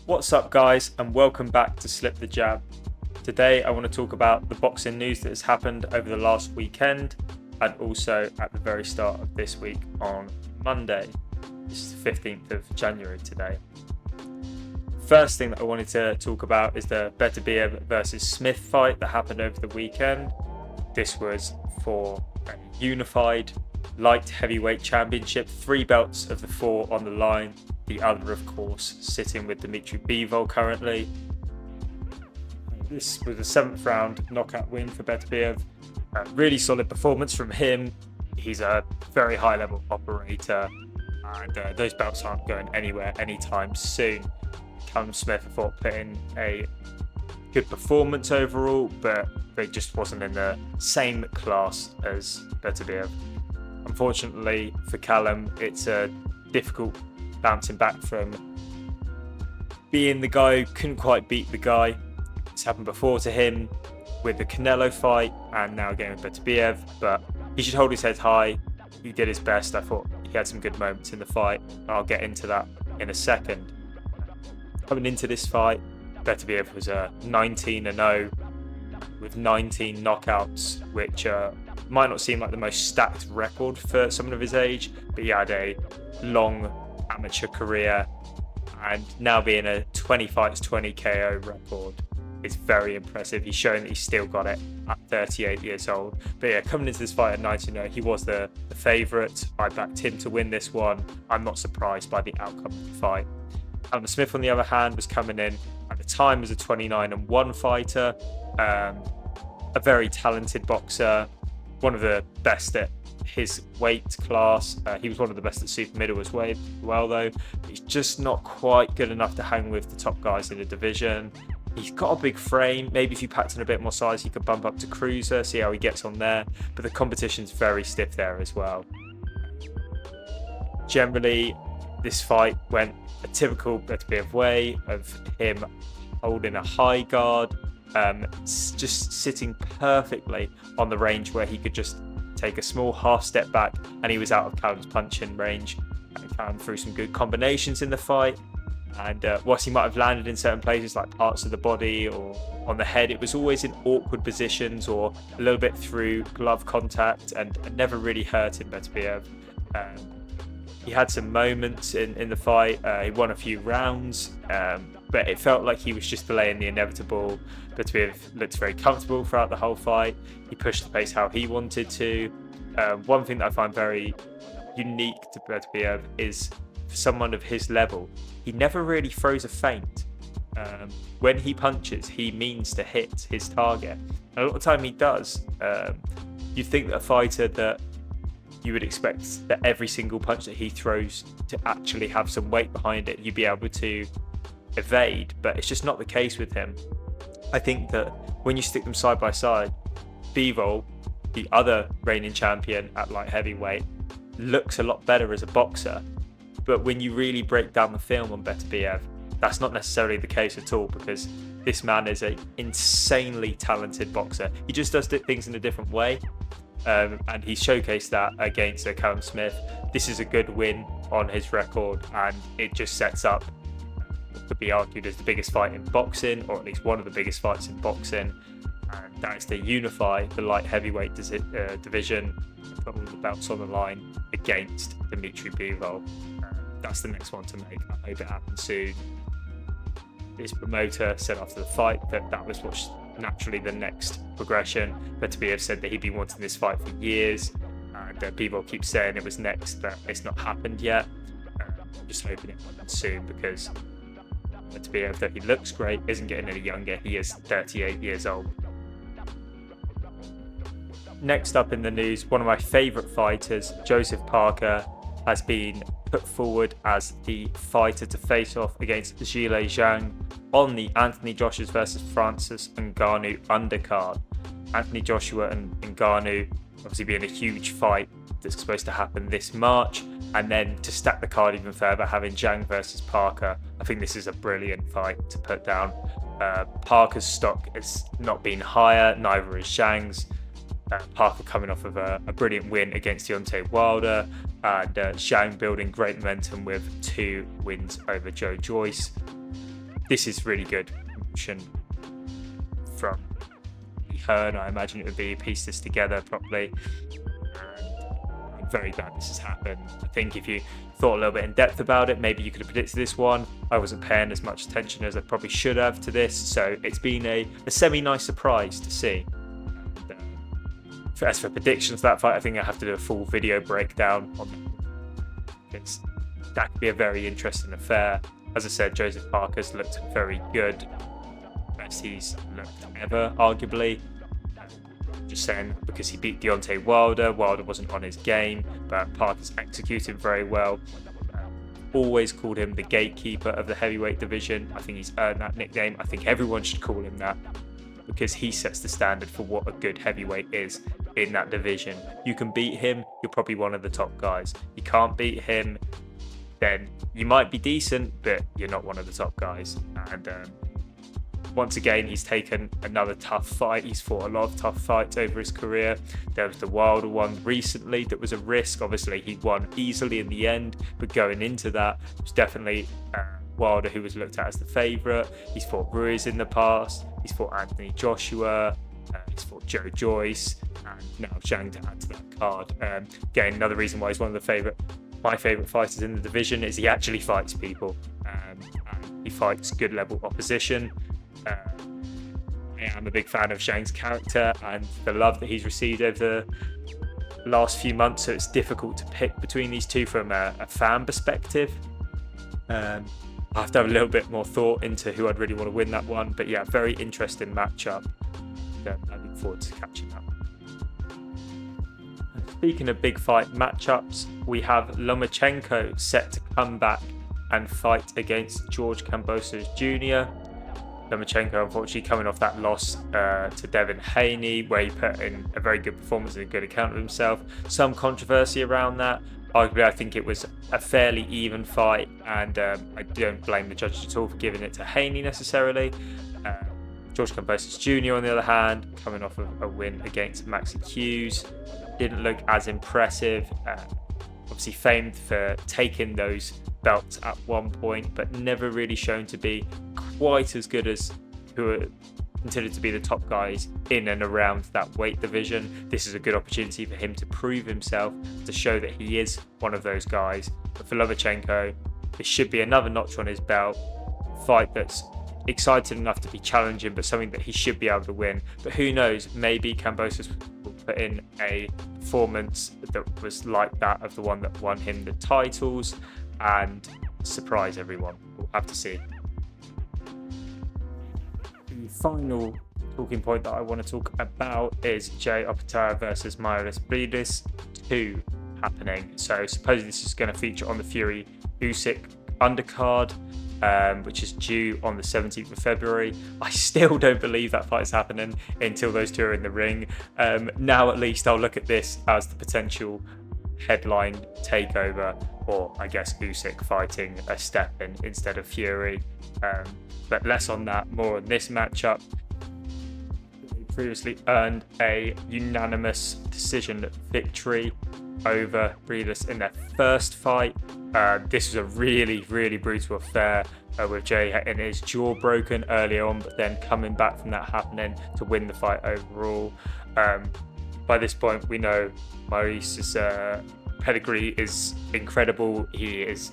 What's up, guys, and welcome back to Slip the Jab. Today I want to talk about the boxing news that has happened over the last weekend and also at the very start of this week on Monday. This is the 15th of January today. First thing that I wanted to talk about is the Beterbiev versus Smith fight that happened over the weekend. This was for a unified light heavyweight championship, 3 belts of the 4 on the line. The other, of course, sitting with Beterbiev currently. This was a 7th round knockout win for Berterbiev. Really solid performance from him. He's a very high level operator, and those belts aren't going anywhere anytime soon. Callum Smith, I thought, put in a good performance overall, but it just wasn't in the same class as Beterbiev. Unfortunately for Callum, it's a difficult bouncing back from being the guy who couldn't quite beat the guy. It's happened before to him with the Canelo fight and now again with Beterbiev, but he should hold his head high. He did his best. I thought he had some good moments in the fight. I'll get into that in a second. Coming into this fight, Beterbiev was a 19-0 with 19 knockouts, which might not seem like the most stacked record for someone of his age, but he had a long amateur career, and now being a 20 fights 20 KO record is very impressive. He's shown that he's still got it at 38 years old. But yeah, coming into this fight at 19-0, he was the favourite. I backed him to win this one. I'm not surprised by the outcome of the fight. Callum Smith, on the other hand, was coming in at the time as a 29-1 fighter, a very talented boxer, one of the best at his weight class. He was one of the best at super middle as well, though. He's just not quite good enough to hang with the top guys in the division. He's got a big frame. Maybe if he packed in a bit more size, he could bump up to cruiser, see how he gets on there. But the competition's very stiff there as well. Generally, this fight went a typical Beterbiev way of him holding a high guard, just sitting perfectly on the range where he could just take a small half step back and he was out of Callum's punching range. Callum threw some good combinations in the fight, and whilst he might have landed in certain places like parts of the body or on the head, it was always in awkward positions or a little bit through glove contact, and never really hurting Beterbiev. He had some moments in the fight. He won a few rounds, but it felt like he was just delaying the inevitable. Beterbiev looked very comfortable throughout the whole fight. He pushed the pace how he wanted to. One thing that I find very unique to Beterbiev is, for someone of his level, he never really throws a feint. When he punches, he means to hit his target. And a lot of the time he does. You'd think that a fighter that you would expect that every single punch that he throws to actually have some weight behind it, you'd be able to evade, but it's just not the case with him. I think that when you stick them side by side, Bivol, the other reigning champion at light heavyweight, looks a lot better as a boxer. But when you really break down the film on Beterbiev, that's not necessarily the case at all, because this man is an insanely talented boxer. He just does things in a different way. And he showcased that against Callum Smith. This is a good win on his record, and it just sets up what could be argued as the biggest fight in boxing, or at least one of the biggest fights in boxing, and that is to unify the light heavyweight division, put all the belts on the line against Beterbiev. That's the next one to make. I hope it happens soon. His promoter said after the fight that was what's naturally the next progression. Beterbiev said that he'd been wanting this fight for years, and Bivol keeps saying it was next, but it's not happened yet. Just hoping it happens soon, because Beterbiev, though he looks great, isn't getting any younger. He is 38 years old. Next up in the news, one of my favourite fighters, Joseph Parker, has been put forward as the fighter to face off against Zhang on the Anthony Joshua versus Francis Ngannou undercard. Anthony Joshua and Ngannou obviously being a huge fight that's supposed to happen this March, and then to stack the card even further, having Zhang versus Parker. I think this is a brilliant fight to put down. Parker's stock has not been higher, neither is Zhang's. Parker coming off of a brilliant win against Deontay Wilder, and Zhang building great momentum with 2 wins over Joe Joyce. this is really good promotion from her, and I imagine it would be piece this together properly. I'm very glad this has happened. I think if you thought a little bit in depth about it, maybe you could have predicted this one. I wasn't paying as much attention as I probably should have to this, so it's been a semi-nice surprise to see. As for predictions for that fight, I think I have to do a full video breakdown on that, because that could be a very interesting affair. As I said, Joseph Parker's looked very good, best he's looked ever, arguably. Just saying, because he beat Deontay Wilder. Wilder wasn't on his game, but Parker's executed very well. Always called him the gatekeeper of the heavyweight division. I think he's earned that nickname. I think everyone should call him that, because he sets the standard for what a good heavyweight is in that division. You can beat him, you're probably one of the top guys. You can't beat him, then you might be decent, but you're not one of the top guys. And once again, he's taken another tough fight. He's fought a lot of tough fights over his career. There was the Wilder one recently that was a risk. Obviously, he won easily in the end, but going into that, it was definitely Wilder who was looked at as the favourite. He's fought Ruiz in the past. He's fought Anthony Joshua. He's fought Joe Joyce, and now Zhang to add to that card. Again, another reason why he's one of my favourite fighters in the division is he actually fights people, and he fights good level opposition. I am a big fan of Zhang's character and the love that he's received over the last few months, so it's difficult to pick between these two from a fan perspective. I have to have a little bit more thought into who I'd really want to win that one, but yeah, very interesting matchup. I look forward to catching that. And speaking of big fight matchups, we have Lomachenko set to come back and fight against George Kambosos Jr. Lomachenko, unfortunately, coming off that loss to Devin Haney, where he put in a very good performance and a good account of himself. Some controversy around that. Arguably, I think it was a fairly even fight, and I don't blame the judges at all for giving it to Haney necessarily. George Kambosos Jr., on the other hand, coming off of a win against Maxi Hughes, didn't look as impressive. Obviously famed for taking those belts at one point, but never really shown to be quite as good as who are considered to be the top guys in and around that weight division. This is a good opportunity for him to prove himself, to show that he is one of those guys. But for Lomachenko, this should be another notch on his belt. Fight that's exciting enough to be challenging, but something that he should be able to win. But who knows, maybe Kambosos will put in a performance that was like that of the one that won him the titles and surprise everyone. We'll have to see. The final talking point that I want to talk about is Jay Opetaia versus Mairis Briedis 2 happening. So supposedly this is going to feature on the Fury Usyk undercard, which is due on the 17th of February. I still don't believe that fight is happening until those two are in the ring. Now at least I'll look at this as the potential headline takeover, or I guess Usyk fighting a step in instead of Fury. But less on that, more on this matchup. He previously earned a unanimous decision victory over Briedis in their first fight. This was a really, really brutal affair with Jay getting his jaw broken early on, but then coming back from that happening to win the fight overall. By this point, we know Maurice's pedigree is incredible. He is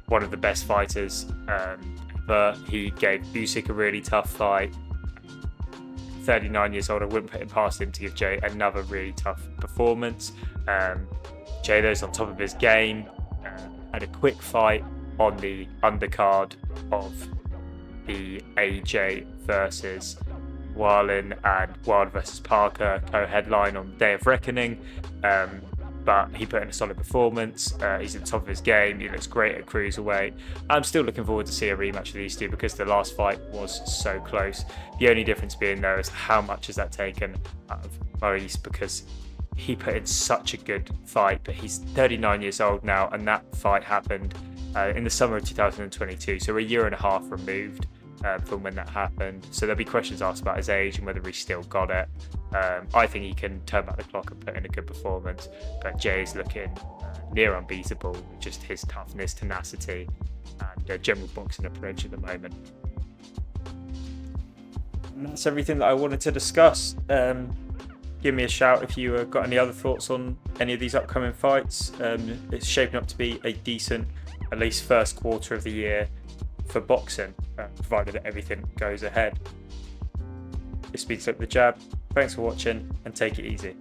one of the best fighters ever. He gave Usyk a really tough fight. 39 years old, I wouldn't put it past him to give Jay another really tough performance. Jay, though, is on top of his game. Had a quick fight on the undercard of the AJ versus Wallin and Wilder versus Parker co-headline on the Day of Reckoning. But he put in a solid performance. He's at the top of his game. He looks great at cruiserweight. I'm still looking forward to see a rematch of these two because the last fight was so close. The only difference being though is how much has that taken out of Maurice, because he put in such a good fight, but he's 39 years old now, and that fight happened in the summer of 2022, so a year and a half removed from when that happened. So there'll be questions asked about his age and whether he's still got it. I think he can turn back the clock and put in a good performance, but Jay's looking near unbeatable with just his toughness, tenacity, and general boxing approach at the moment. And that's everything that I wanted to discuss. Give me a shout if you got any other thoughts on any of these upcoming fights. It's shaping up to be a decent, at least first quarter of the year for boxing, provided that everything goes ahead. This has been Flip the Jab. Thanks for watching and take it easy.